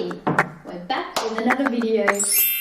Hey, we're back with another video.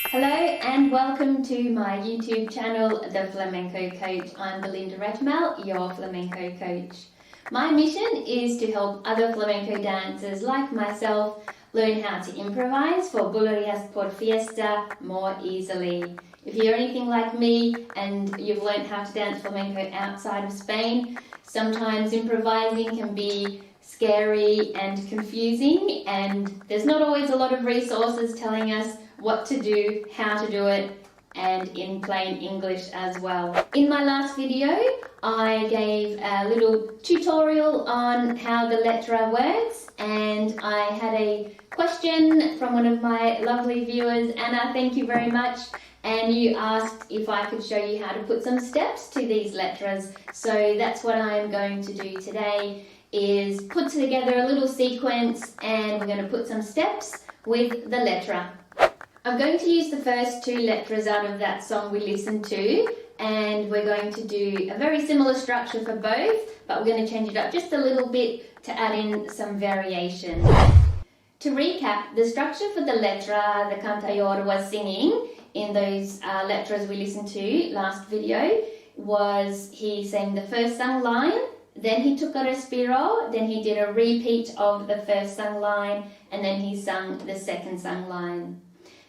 Hello and welcome to my YouTube channel, The Flamenco Coach. I'm Belinda Retamel, your flamenco coach. My mission is to help other flamenco dancers like myself learn how to improvise for Bulerías por Fiesta more easily. If you're anything like me and you've learned how to dance flamenco outside of Spain, sometimes improvising can be scary and confusing, and there's not always a lot of resources telling us what to do, how to do it, and in plain English as well. In my last video, I gave a little tutorial on how the letra works, and I had a question from one of my lovely viewers, Anna, thank you very much. And you asked if I could show you how to put some steps to these letras. So that's what I'm going to do today, is put together a little sequence and we're going to put some steps with the letra. I'm going to use the first two letras out of that song we listened to, and we're going to do a very similar structure for both, but we're going to change it up just a little bit to add in some variation. To recap, the structure for the letra the cantaor was singing in those letras we listened to last video was he sang the first sung line, then he took a respiro, then he did a repeat of the first sung line, and then he sung the second sung line.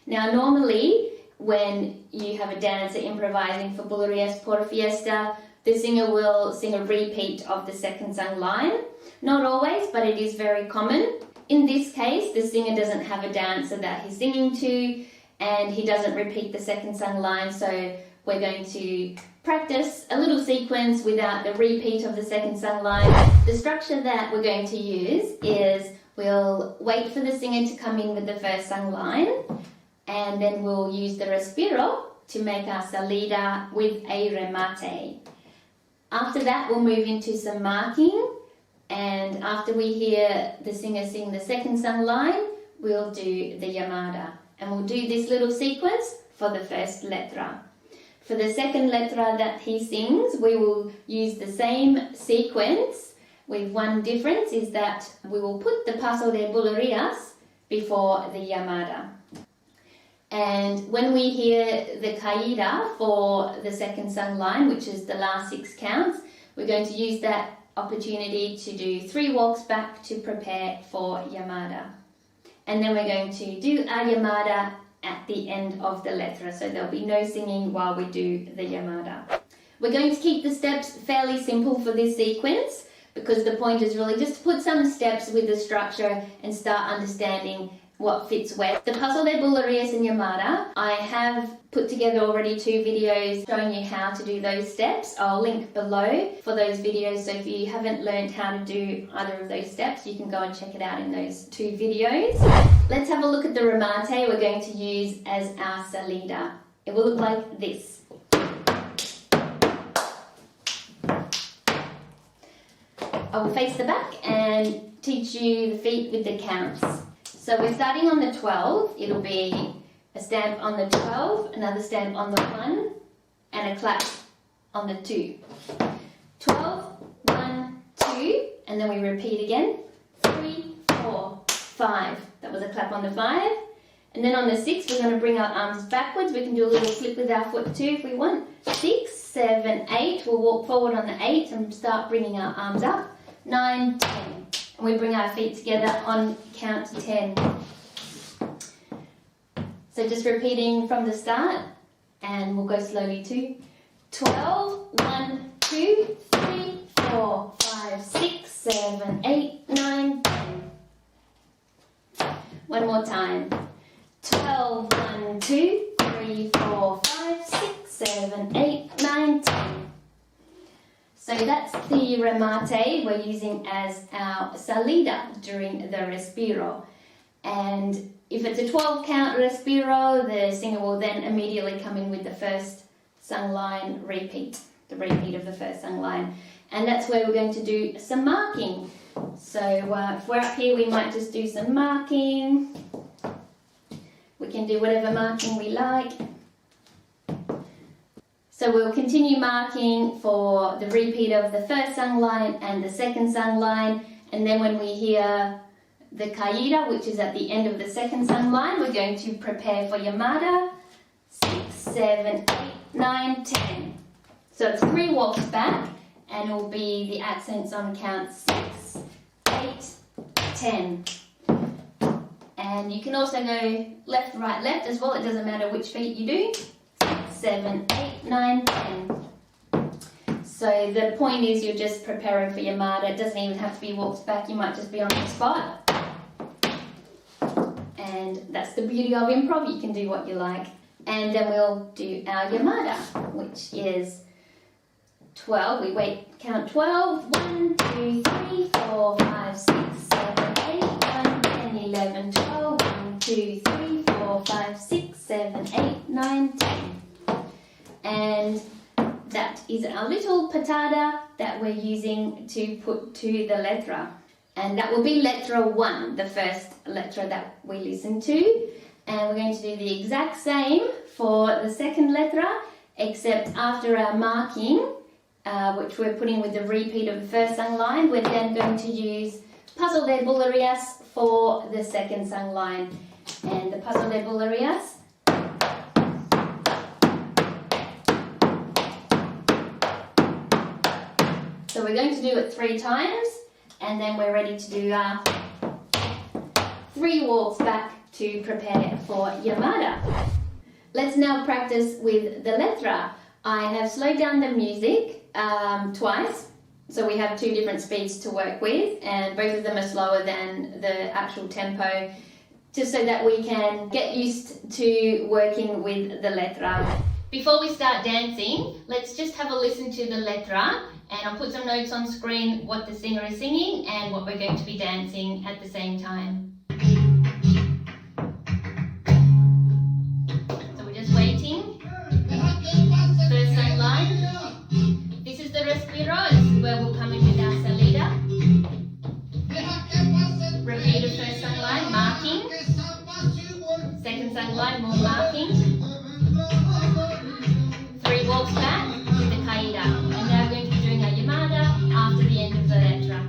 Now normally when you have a dancer improvising for Bulerías por Fiesta, the singer will sing a repeat of the second sung line. Not always, but it is very common. In this case, the singer doesn't have a dancer that he's singing to, and he doesn't repeat the second sung line, so we're going to practice a little sequence without the repeat of the second sung line. The structure that we're going to use is we'll wait for the singer to come in with the first sung line, and then we'll use the respiro to make our salida with a remate. After that, we'll move into some marking, and after we hear the singer sing the second sung line, we'll do the llamada. And we'll do this little sequence for the first letra. For the second letra that he sings, we will use the same sequence with one difference, is that we will put the paso de bulerías before the llamada. And when we hear the caída for the second sung line, which is the last 6 counts, we're going to use that opportunity to do 3 walks back to prepare for llamada. And then we're going to do our llamada at the end of the letra, so there'll be no singing while we do the llamada. We're going to keep the steps fairly simple for this sequence, because the point is really just to put some steps with the structure and start understanding what fits where. The Paso de Bulerías and llamada, I have put together already 2 videos showing you how to do those steps. I'll link below for those videos, so if you haven't learned how to do either of those steps, you can go and check it out in those 2 videos. Let's have a look at the remate we're going to use as our salida. It will look like this. I will face the back and teach you the feet with the counts. So we're starting on the 12, it'll be a stamp on the 12, another stamp on the 1, and a clap on the 2. 12, 1, 2, and then we repeat again, 3, 4, 5. That was a clap on the 5. And then on the 6, we're going to bring our arms backwards. We can do a little flip with our foot too if we want. 6, 7, 8, we'll walk forward on the 8 and start bringing our arms up. 9, 10. And we bring our feet together on count 10. So just repeating from the start, and we'll go slowly to 12, 1, 2, 3, 4, 5, 6, 7, 8, 9, 10. One more time. 12, 1, 2, 3, 4, 5, 6, 7, 8, 9, 10. So that's the remate we're using as our salida during the respiro. And if it's a 12 count respiro, the singer will then immediately come in with the first sung line repeat, the repeat of the first sung line. And that's where we're going to do some marking. So if we're up here, we might just do some marking. We can do whatever marking we like. So we'll continue marking for the repeat of the first sung line and the second sung line, and then when we hear the caída, which is at the end of the second sung line, we're going to prepare for llamada. 6, 7, 8, 9, 10. So it's 3 walks back, and it will be the accents on count 6, 8, 10. And you can also go left, right, left as well. It doesn't matter which feet you do. 6, 7, 8, 9, 10. So the point is you're just preparing for llamada. It doesn't even have to be walks back. You might just be on the spot. And that's the beauty of improv. You can do what you like. And then we'll do our llamada, which is 12. We count 12. 1, 2, 3, 4, 5, 6, 7, 8, 9, 10, 11, 12. 1, 2, 3, 4, 5, 6, 7, 8, 9, 10. And that is our little patada that we're using to put to the letra. And that will be letra 1, the first letra that we listen to. And we're going to do the exact same for the second letra, except after our marking, which we're putting with the repeat of the first sung line, we're then going to use Paso de Bulerías for the second sung line. And the Paso de Bulerías, so we're going to do it 3 times, and then we're ready to do 3 walks back to prepare for llamada. Let's now practice with the letra. I have slowed down the music twice, so we have 2 different speeds to work with, and both of them are slower than the actual tempo, just so that we can get used to working with the letra. Before we start dancing, let's just have a listen to the letra, and I'll put some notes on screen what the singer is singing and what we're going to be dancing at the same time. So we're just waiting. First sung line. This is the respiros, where we'll come in with our salida. Repeat the first sung line, marking. Second sung line, more marking. 3 walks back with the caída. And now we're going to be doing our llamada after the end of the letra.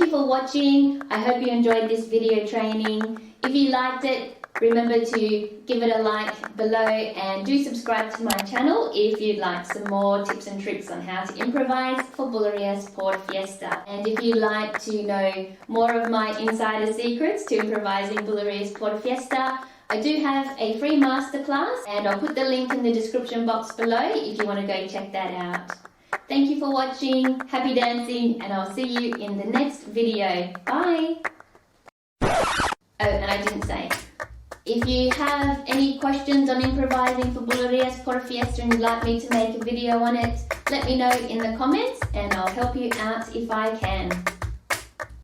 you for watching. I hope you enjoyed this video training. If you liked it, remember to give it a like below and do subscribe to my channel if you'd like some more tips and tricks on how to improvise for Bullerias Port Fiesta. And if you'd like to know more of my insider secrets to improvising Bullerias Port Fiesta, I do have a free masterclass and I'll put the link in the description box below if you want to go check that out. Thank you for watching, happy dancing, and I'll see you in the next video. Bye! Oh, and I didn't say, if you have any questions on improvising for Bullerias Port Fiesta and you'd like me to make a video on it, let me know in the comments and I'll help you out if I can.